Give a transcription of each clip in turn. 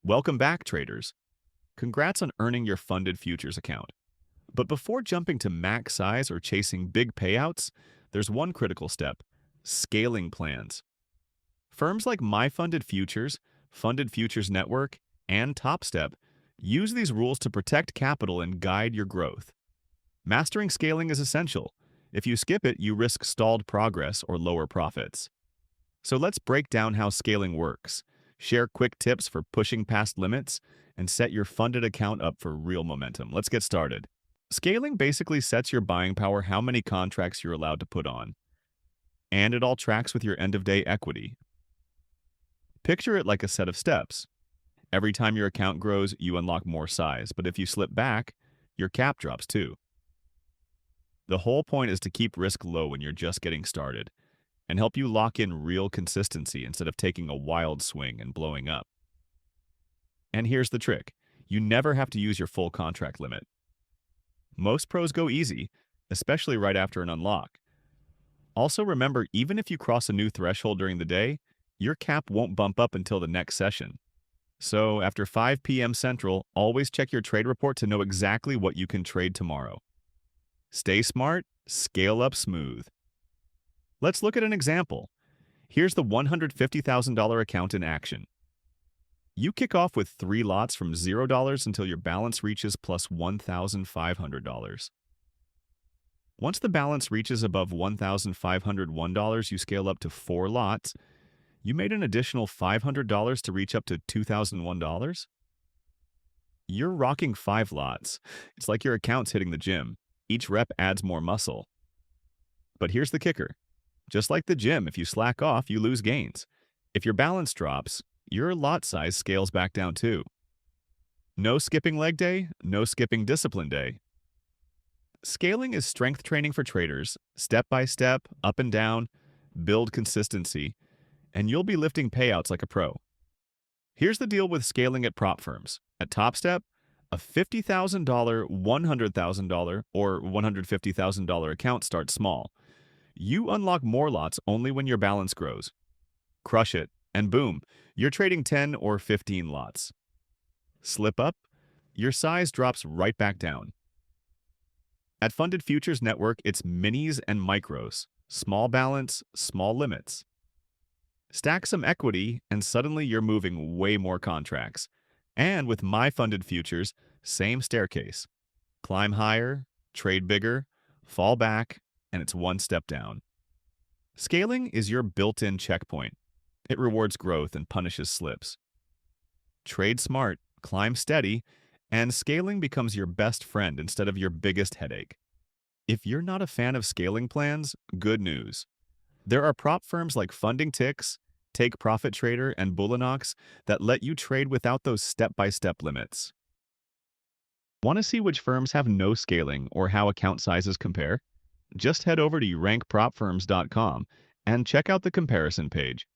Welcome back, traders. Congrats on earning your funded futures account. But before jumping to max size or chasing big payouts, there's one critical step: scaling plans. Firms like My Funded Futures Network, and Topstep use these rules to protect capital and guide your growth. Mastering scaling is essential. If you skip it, you risk stalled progress or lower profits. So let's break down how scaling works, share quick tips for pushing past limits, and set your funded account up for real momentum. Let's get started. Scaling basically sets your buying power, how many contracts you're allowed to put on, and it all tracks with your end-of-day equity. Picture it like a set of steps. Every time your account grows, you unlock more size, but if you slip back, your cap drops too. The whole point is to keep risk low when you're just getting started and help you lock in real consistency instead of taking a wild swing and blowing up. And here's the trick: you never have to use your full contract limit. Most pros go easy, especially right after an unlock. Also remember, even if you cross a new threshold during the day, your cap won't bump up until the next session. So after 5 p.m. Central, always check your trade report to know exactly what you can trade tomorrow. Stay smart, scale up smooth. Let's look at an example. Here's the $150,000 account in action. You kick off with 3 lots from $0 until your balance reaches plus $1,500. Once the balance reaches above $1,501, you scale up to 4 lots. You made an additional $500 to reach up to $2,001. You're rocking 5 lots. It's like your account's hitting the gym. Each rep adds more muscle. But here's the kicker. Just like the gym, if you slack off, you lose gains. If your balance drops, your lot size scales back down too. No skipping leg day, no skipping discipline day. Scaling is strength training for traders, step by step, up and down, build consistency, and you'll be lifting payouts like a pro. Here's the deal with scaling at prop firms. At Topstep, a $50,000, $100,000, or $150,000 account starts small. You unlock more lots only when your balance grows. Crush it, and boom, you're trading 10 or 15 lots. Slip up, your size drops right back down. At Funded Futures Network, it's minis and micros, small balance, small limits. Stack some equity, and suddenly you're moving way more contracts. And with My Funded Futures, same staircase. Climb higher, trade bigger, fall back, and it's one step down. Scaling is your built-in checkpoint. It rewards growth and punishes slips. Trade smart, climb steady, and scaling becomes your best friend instead of your biggest headache. If you're not a fan of scaling plans, good news. There are prop firms like Funding Ticks, Take Profit Trader, and Bullinox that let you trade without those step-by-step limits. Want to see which firms have no scaling or how account sizes compare? Just head over to rankpropfirms.com and check out the comparison page.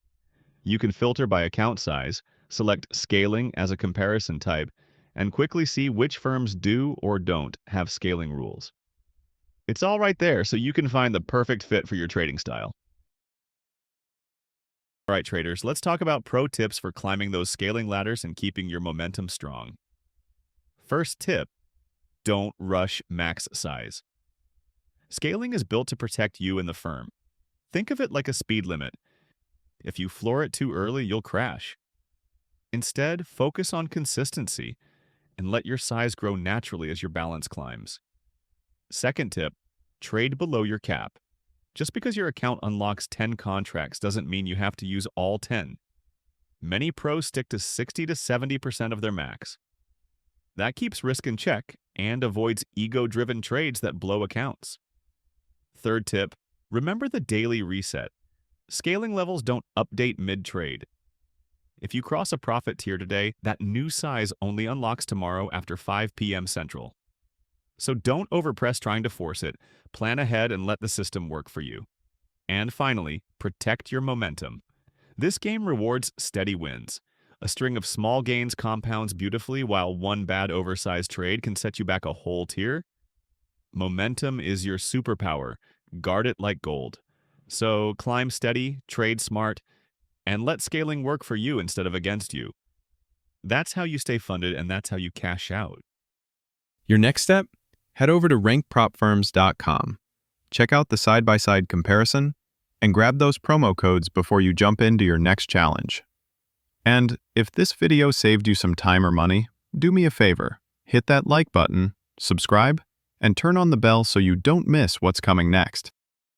You can filter by account size, select scaling as a comparison type, and quickly see which firms do or don't have scaling rules. It's all right there, so you can find the perfect fit for your trading style. All right, traders, let's talk about pro tips for climbing those scaling ladders and keeping your momentum strong. First tip: don't rush max size. Scaling is built to protect you and the firm. Think of it like a speed limit. If you floor it too early, you'll crash. Instead, focus on consistency and let your size grow naturally as your balance climbs. Second tip: trade below your cap. Just because your account unlocks 10 contracts doesn't mean you have to use all 10. Many pros stick to 60 to 70% of their max. That keeps risk in check and avoids ego-driven trades that blow accounts. Third tip: remember the daily reset. Scaling levels don't update mid-trade. If you cross a profit tier today, that new size only unlocks tomorrow after 5 p.m. Central. So don't overpress trying to force it. Plan ahead and let the system work for you. And finally, protect your momentum. This game rewards steady wins. A string of small gains compounds beautifully, while one bad oversized trade can set you back a whole tier. Momentum is your superpower. Guard it like gold. So climb steady, trade smart, and let scaling work for you instead of against you. That's how you stay funded, and that's how you cash out. Your next step? Head over to rankpropfirms.com. Check out the side-by-side comparison and grab those promo codes before you jump into your next challenge. And if this video saved you some time or money, do me a favor, hit that like button, subscribe, and turn on the bell so you don't miss what's coming next.